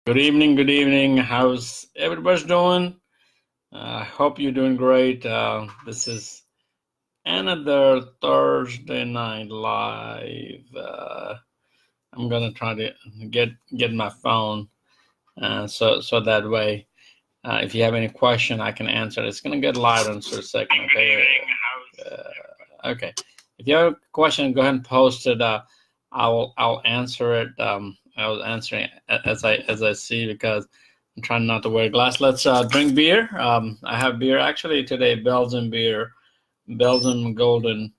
Good evening. Good evening. How's everybody doing? I hope you're doing great. This is another Thursday night live. I'm gonna try to get my phone, so that way, if you have any question, I can answer. It's gonna get louder in a second. Okay. Okay. If you have a question, go ahead and post it. I'll answer it. I was answering as I see because I'm trying not to wear glass. Let's drink beer. I have beer actually today. Belgian beer, Belgian Golden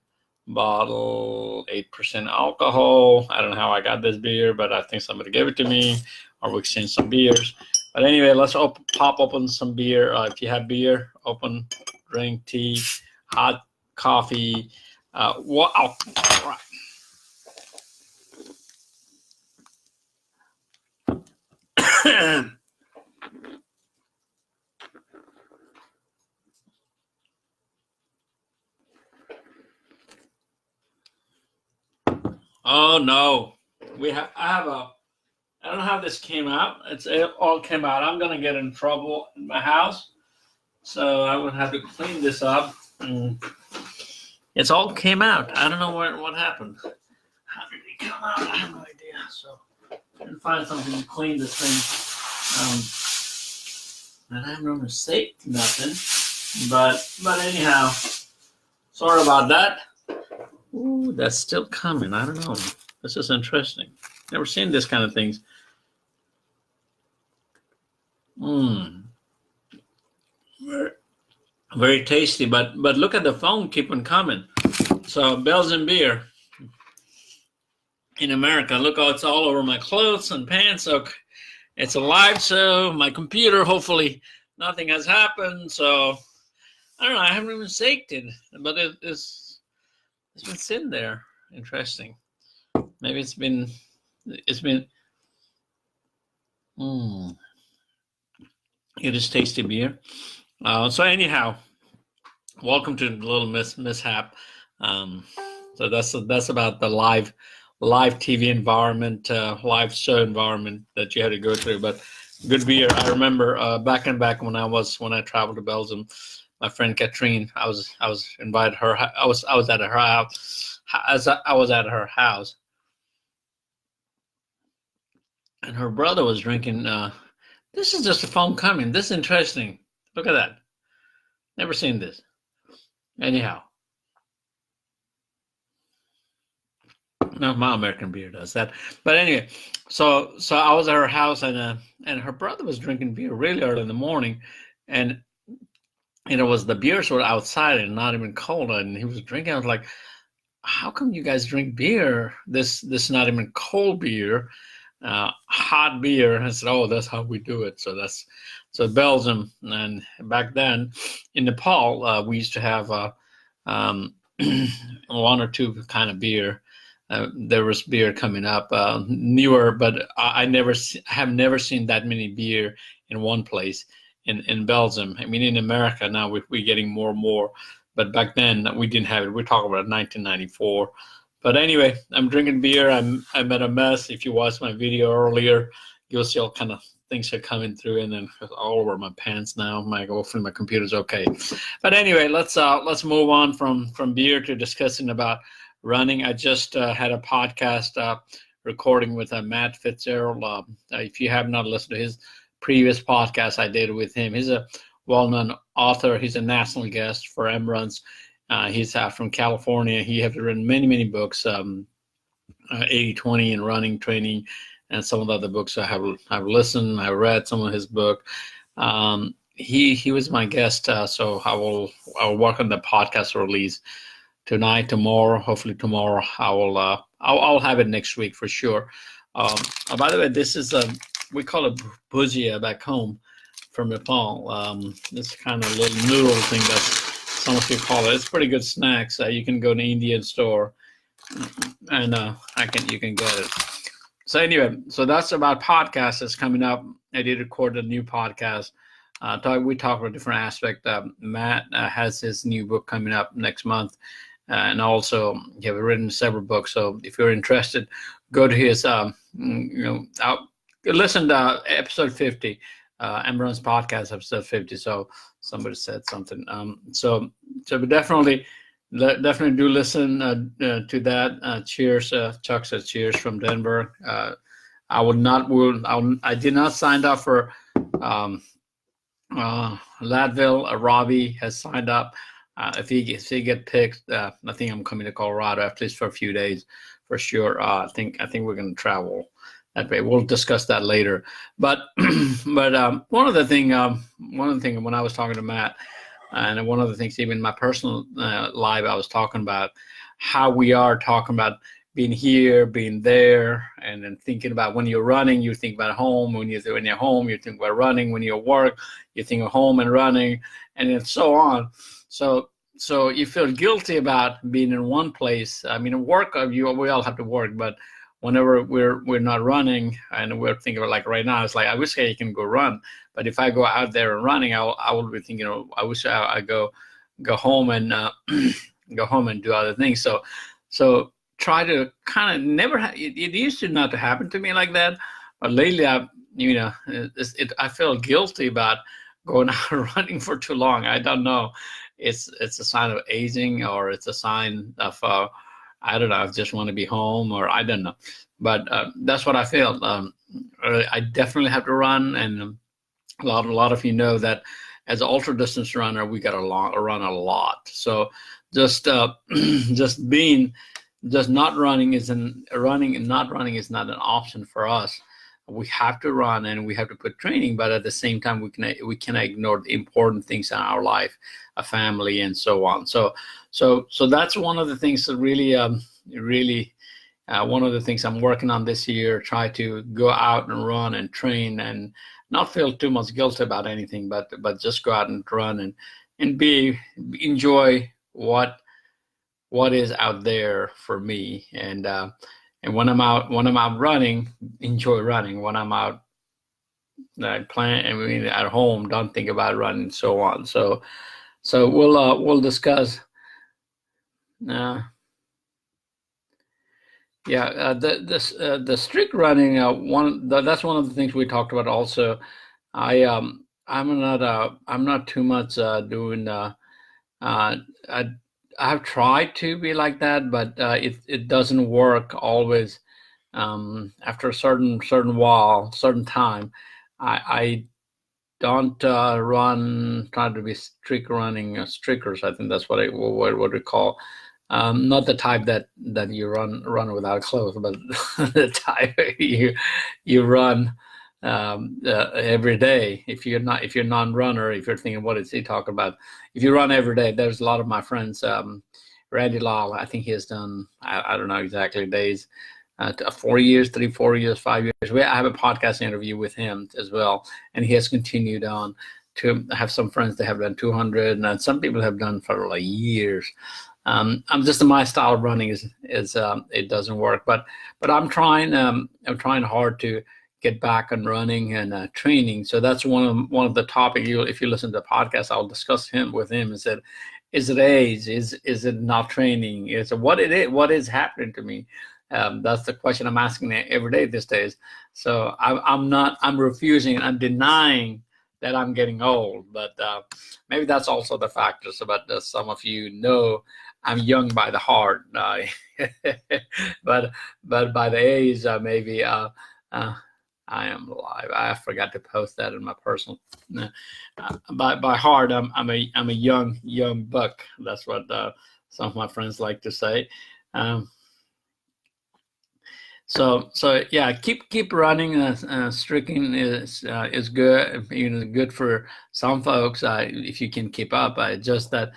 bottle, 8% alcohol. I don't know how I got this beer, but I think somebody gave it to me, or we exchanged some beers. But anyway, let's pop open some beer. If you have beer, open, drink tea, hot coffee. Wow. Oh no, I don't know how this came out. It all came out. I'm gonna get in trouble in my house, so I would have to clean this up. It's all came out. I don't know what happened. How did it come out? I have no idea. So I didn't find something to clean this thing. And I have no mistake, nothing. But anyhow, sorry about that. Ooh, that's still coming. I don't know. This is interesting. Never seen this kind of things. Very, very tasty. But look at the phone keep on coming. So Belgian beer in America. Look, it's all over my clothes and pants. So it's alive. So my computer. Hopefully nothing has happened. So I don't know. I haven't even shaked it, but it's been sitting there. Interesting. Maybe it's been. It is tasty beer. So anyhow, welcome to the little mishap. So that's about the live TV environment, live show environment that you had to go through. But good beer. I remember back when I traveled to Belgium, my friend Katrine. I was invited her. I was at her house. I was at her house, and her brother was drinking. This is just a phone coming. This is interesting. Look at that. Never seen this. Anyhow, no, my American beer does that. But anyway, so I was at her house, and her brother was drinking beer really early in the morning, and it was the beers were outside and not even cold, and he was drinking. I was like, how come you guys drink beer? This not even cold beer, hot beer. I said, oh, that's how we do it. So Belgium, and back then in Nepal, we used to have one or two kind of beer. There was beer coming up, newer, but I have never seen that many beer in one place in Belgium. I mean, in America now we're getting more and more, but back then we didn't have it. We're talking about 1994. But anyway, I'm drinking beer. I'm at a mess. If you watched my video earlier, you'll see all kind of things are coming through, and then all over my pants now. Hopefully my computer's okay. But anyway, let's move on from beer to discussing about running. I just had a podcast recording with Matt Fitzgerald. If you have not listened to his previous podcast, I did with him. He's a well-known author. He's a national guest for MRuns. He's from California. He has written many books, 80-20 and running training, and some of the other books I've listened. I read some of his book. He was my guest, so I'll work on the podcast release tonight, tomorrow. Hopefully tomorrow I'll have it next week for sure. By the way, this is we call it bhujia back home from Nepal. This kind of little noodle thing that some of you call it. It's pretty good snacks. You can go to an Indian store and you can get it. So anyway, so that's about podcasts that's coming up. I did record a new podcast. We talk about different aspects. Matt has his new book coming up next month. And also, you have written several books. So if you're interested, go to his, listen to episode 50, Emron's podcast, episode 50. So somebody said something. So we definitely do listen to that. Cheers, Chuck said cheers from Denver. I did not sign up for um, Ladville. Robbie has signed up. If he get picked, I think I'm coming to Colorado at least for a few days for sure. I think we're going to travel that way. We'll discuss that later. But one of the thing when I was talking to Matt, and one of the things even in my personal life, I was talking about how we are talking about being here, being there, and then thinking about when you're running, you think about home. When you're home, you think about running. When you're at work, you think of home and running, and then so on. So you feel guilty about being in one place. I mean, work, we all have to work, but whenever we're not running and we're thinking about, like right now, it's like I wish I can go run, but if I go out there and running, I will be thinking, I wish I go home and go home and do other things. So try to kind of never. It used to not to happen to me like that, but lately I feel guilty about going out running for too long. I don't know. It's a sign of aging, or it's a sign of I don't know. I just want to be home, or I don't know. But that's what I feel. I definitely have to run, and a lot of you know that as an ultra distance runner, we got to run a lot. So just not running is not an option for us. We have to run and we have to put training, but at the same time, we cannot ignore the important things in our life, a family, and so on. So that's one of the things that really one of the things I'm working on this year. Try to go out and run and train and not feel too much guilt about anything, but just go out and run and enjoy what is out there for me. And when I'm out running, enjoy running. When I'm out at home, don't think about running, and so on. So we'll discuss. The strict running, that's one of the things we talked about also. I'm not too much doing. I've tried to be like that, but it doesn't work always. After a certain time, I don't run. Try to be strict running strickers. I think that's what we call. Not the type that you run without clothes, but the type you run every day. If you're non-runner, if you're thinking, what is he talking about? If you run every day, there's a lot of my friends. Randy Lal, I think he has done, I don't know exactly days, 4 years, 3, 4 years, 5 years. I have a podcast interview with him as well, and he has continued on to have some friends that have done 200, and some people have done for like years. I'm just my style of running is it doesn't work, but I'm trying hard to get back on running and training. So that's one of the topics. If you listen to the podcast, I'll discuss with him. Is it age? Is it not training? Is it what is happening to me? That's the question I'm asking every day these days. So I'm refusing. I'm denying that I'm getting old, but maybe that's also the factor. So, but some of you know I'm young by the heart, but by the age, maybe I am alive. I forgot to post that in my personal. By heart, I'm a young buck. That's what some of my friends like to say. So yeah, keep running. Stricken is good. Good for some folks if you can keep up. Just that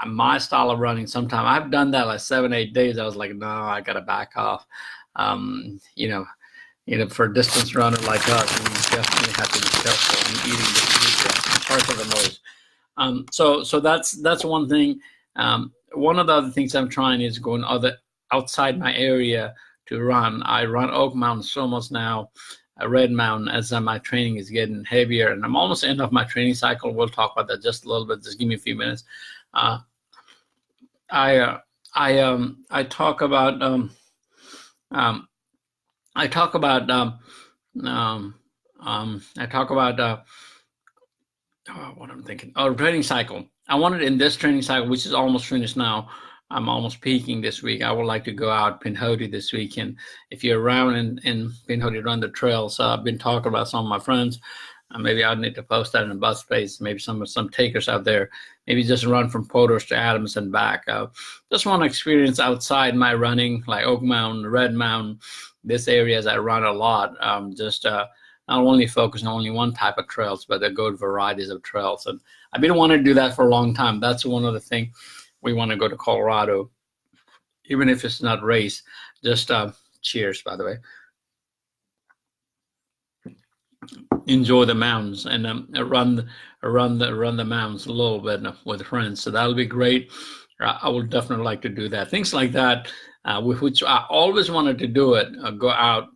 my style of running. Sometimes I've done that like 7-8 days. I was like, no, I gotta back off. For a distance runner like us, we definitely have to be careful in eating the parts of the nose. So that's one thing. One of the other things I'm trying is going outside my area to run. I run Oak Mountain so much now, Red Mountain, as my training is getting heavier, and I'm almost end of my training cycle. We'll talk about that just a little bit. Just give me a few minutes. I talk about I talk about what I'm thinking. Oh, training cycle. I wanted in this training cycle, which is almost finished now. I'm almost peaking this week. I would like to go out Pinhoti this weekend. If you're around in Pinhoti, run the trails. I've been talking about some of my friends. Maybe I need to post that in the bus space. Maybe some takers out there. Maybe just run from Porters to Adams and back. Just want to experience outside my running, like Oak Mountain, Red Mountain, this areas I run a lot. Not only focus on only one type of trails, but a good varieties of trails. And I've been wanting to do that for a long time. That's one of the things we want to go to Colorado, even if it's not race. Just cheers, by the way. Enjoy the mountains and run the mountains a little bit with friends. So that'll be great. I would definitely like to do that. Things like that, which I always wanted to do it, go out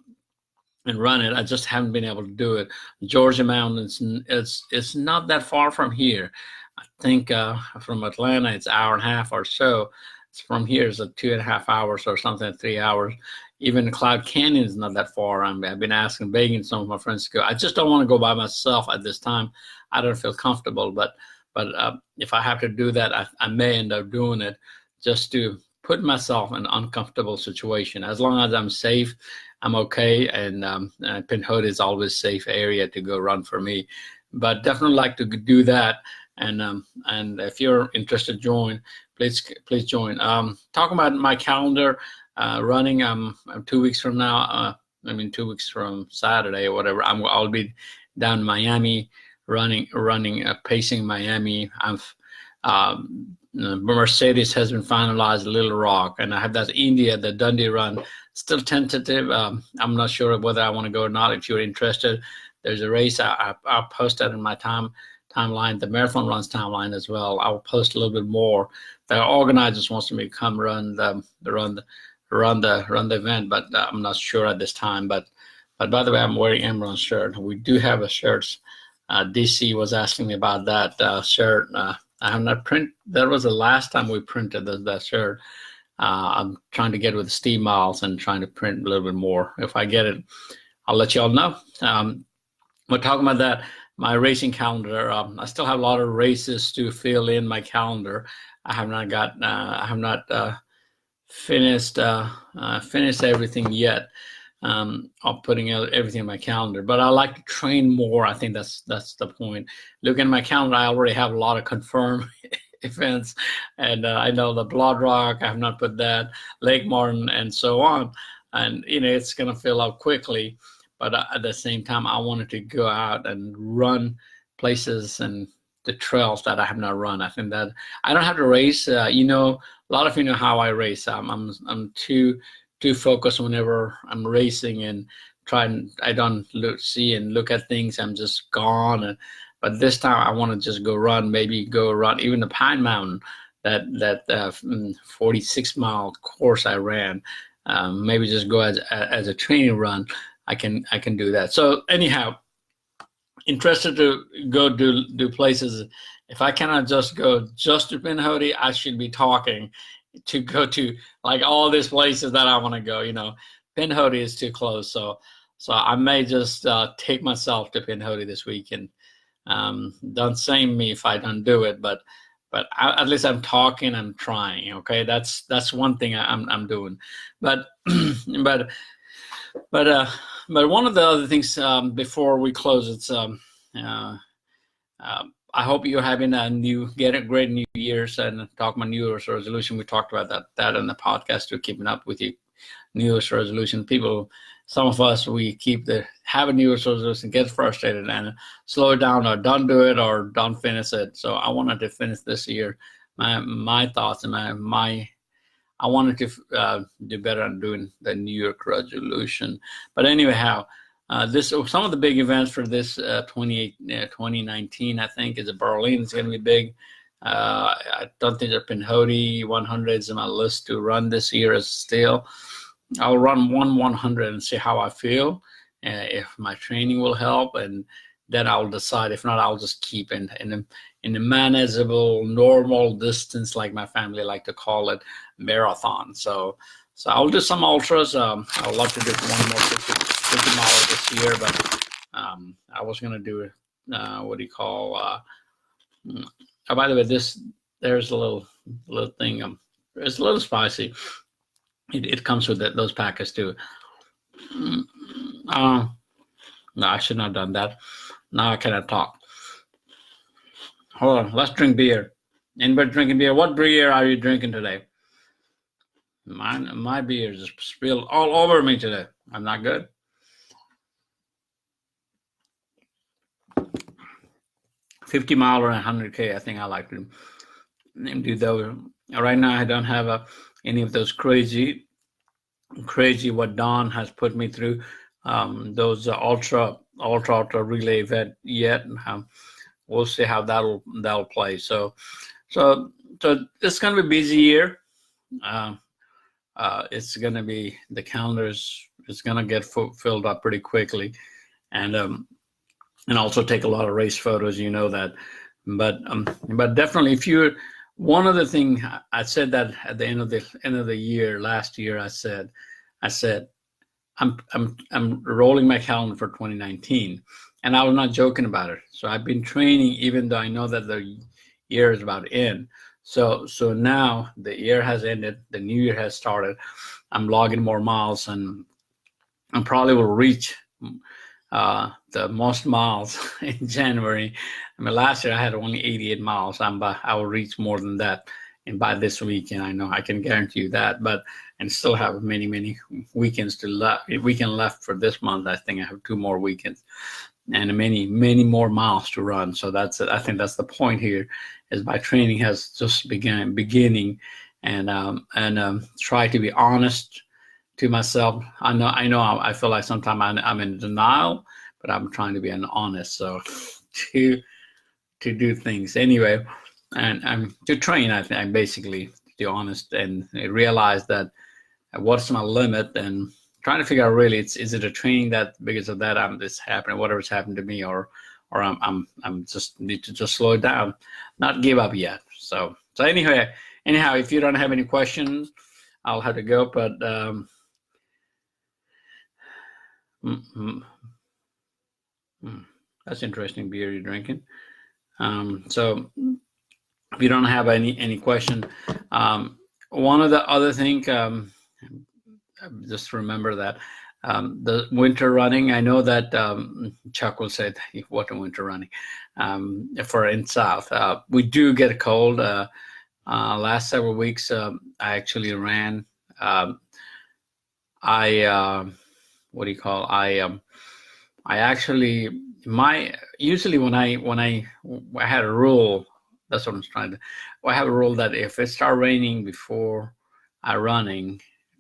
and run it. I just haven't been able to do it. Georgia Mountains, it's not that far from here. I think from Atlanta, it's an hour and a half or so. It's from here, it's like 2.5 hours or something, 3 hours. Even Cloud Canyon is not that far. I've been begging some of my friends to go. I just don't want to go by myself at this time. I don't feel comfortable, but if I have to do that, I may end up doing it just to put myself in an uncomfortable situation. As long as I'm safe, I'm okay, and Pinhoti is always a safe area to go run for me. But definitely like to do that, and if you're interested, join. Please join. Talking about my calendar, running. I'm 2 weeks from now. 2 weeks from Saturday or whatever. I'll be down in Miami, running, pacing Miami. Mercedes has been finalized, Little Rock, and I have that India, the Dundee run, still tentative. I'm not sure whether I want to go or not. If you're interested, there's a race. I'll post that in my timeline, the Marathon Runs timeline as well. I'll post a little bit more. The organizers wants me to come run the event, but I'm not sure at this time. But by the way, I'm wearing Emron's shirt. We do have a shirt. DC was asking me about that shirt. I have not printed. That was the last time we printed that shirt. I'm trying to get with Steve Miles and trying to print a little bit more. If I get it, I'll let you all know. We're talking about that. My racing calendar. I still have a lot of races to fill in my calendar. I have not finished everything yet. I'm putting everything in my calendar, but I like to train more. I think that's the point. Looking at my calendar, I already have a lot of confirmed events, and I know the Blood Rock, I have not put that, Lake Martin, and so on. And it's going to fill up quickly, but at the same time, I wanted to go out and run places and the trails that I have not run. I think that I don't have to race. A lot of you know how I race. I'm too focused whenever I'm racing and I don't look at things. I'm just gone. But this time I want to just go run, maybe go run even the Pine Mountain, that 46-mile course I ran. Maybe just go as a training run. I can do that. So anyhow, interested to go do places. If I cannot just go just to Pinhoti, I should be talking to go to like all these places that I want to go. Pinhoti is too close, so I may just take myself to Pinhoti this weekend. Don't shame me if I don't do it, but at least I'm talking, I'm trying. Okay, that's one thing I'm doing. But one of the other things before we close, it's I hope you're having a great New Year's, and talk about New Year's resolution. We talked about that in the podcast. We're keeping up with you. New Year's resolution. People, some of us, we have a New Year's resolution, get frustrated and slow it down, or don't do it, or don't finish it. So I wanted to finish this year. My thoughts and I wanted to do better on doing the New Year's resolution. But anyhow, some of the big events for this 2019, I think, is Berlin. It's going to be big. I don't think the Pinhoti 100 is on my list to run this year still. I'll run 100 and see how I feel, if my training will help, and then I'll decide. If not, I'll just keep in a manageable, normal distance, like my family like to call it, marathon. So I'll do some ultras. I'd love to do one more 50 miles this year, but I was gonna do what do you call? Oh, by the way, there's a little thing. It's a little spicy. It comes with those packets too. No, I should not have done that. Now I cannot talk. Hold on, let's drink beer. Anybody drinking beer? What beer are you drinking today? My beer just spilled all over me today. I'm not good. $50 or 100K. I think I like to do those. Right now, I don't have any of those crazy what Don has put me through. Those ultra relay event yet. We'll see how that'll play. So it's gonna be a busy year. It's gonna be, the calendar is gonna get filled up pretty quickly, and also take a lot of race photos. You know that, but definitely, if you're one other thing, I said that at the end of the year last year, I said I'm rolling my calendar for 2019, and I was not joking about it. So I've been training, even though I know that the year is about to end. So now the year has ended, the new year has started. I'm logging more miles, and I probably will reach the most miles in January. I mean, last year I had only 88 miles. I will reach more than that, and by this weekend, I know I can guarantee you that. And still have many weekends weekend left for this month. I think I have 2 more weekends, and many more miles to run. So that's it. I think that's the point here, is my training has just beginning, and try to be honest to myself. I know I feel like sometimes I'm in denial, but I'm trying to be honest. So to do things anyway, and to train, I basically be honest and realize that what's my limit, and trying to figure out really, is it a training that because of that this happening, whatever's happened to me, or I'm just need to just slow it down, not give up yet. So anyhow, if you don't have any questions, I'll have to go. But that's interesting beer you're drinking. So if you don't have any question, one of the other thing, just remember that the winter running, I know that Chuck will say what a winter running for in South. We do get cold. Last several weeks, I actually ran. I actually, usually when I had a rule, that's what I'm trying to. I have a rule that if it start raining before I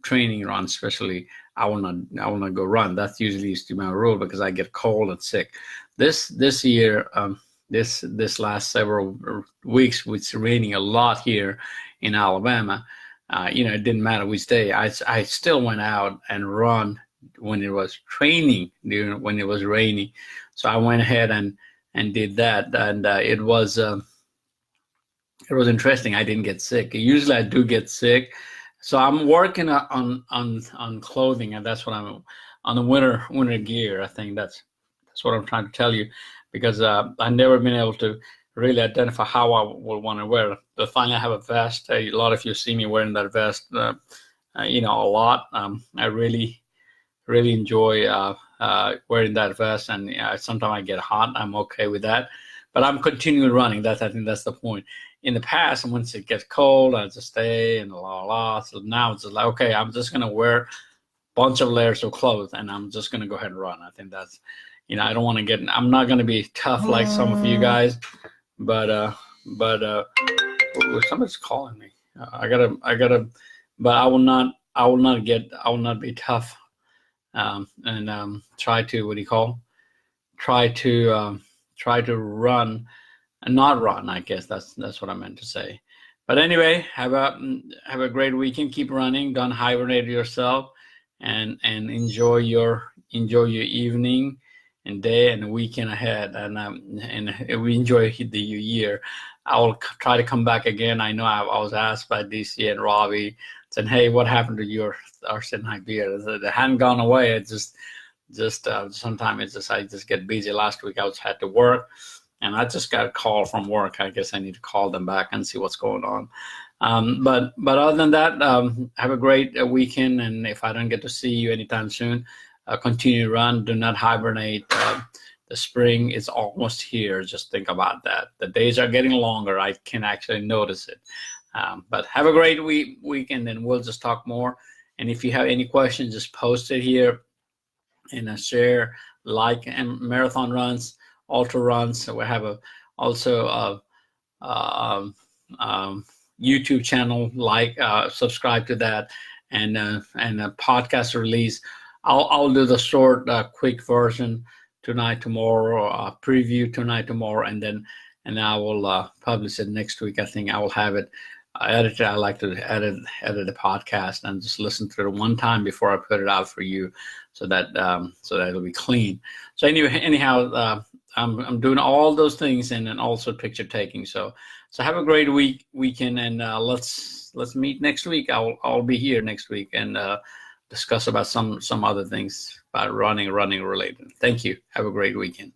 training run especially, I will not go run. That's usually used to be my rule, because I get cold and sick. This year, this last several weeks, it's raining a lot here in Alabama. It didn't matter which day. I still went out and run when it was training, when it was raining. So I went ahead and did that, and it was interesting. I didn't get sick. Usually I do get sick. So I'm working on clothing, and that's what I'm on the winter gear. I think that's what I'm trying to tell you, because I've never been able to really identify how I will want to wear it. But finally, I have a vest. A lot of you see me wearing that vest, a lot. I really enjoy wearing that vest, and sometimes I get hot. I'm okay with that, but I'm continuing running. I think that's the point. In the past, once it gets cold, I just stay and So now it's just like, okay, I'm just gonna wear a bunch of layers of clothes, and I'm just gonna go ahead and run. I think that's, I don't want to I'm not gonna be tough like some of you guys, but somebody's calling me. I gotta, but I will not be tough, and try to try to run and not run. I guess that's what I meant to say. But anyway, have a great weekend. Keep running. Don't hibernate yourself, and enjoy your evening and day and weekend ahead. And we enjoy the year. I will try to come back again. I know I was asked by DC and Robbie, said, "Hey, what happened to our Sinai beer?" It hadn't gone away. It just Just sometimes I just get busy. Last week I had to work, and I just got a call from work. I guess I need to call them back and see what's going on. But other than that, have a great weekend. And if I don't get to see you anytime soon, continue to run. Do not hibernate. The spring is almost here. Just think about that. The days are getting longer. I can actually notice it. But have a great weekend, and we'll just talk more. And if you have any questions, just post it here and share, like, and marathon runs, ultra runs. So we have also YouTube channel, subscribe to that, and a podcast release. I'll do the short, quick version tonight, tomorrow, preview tonight, tomorrow, and then I will publish it next week. I think I will have it edited. I like to edit the podcast and just listen to it one time before I put it out for you, so that it'll be clean. So anyhow, I'm doing all those things, and then also picture taking. So have a great weekend, and let's meet next week. I'll be here next week and discuss about some other things about running related. Thank you. Have a great weekend.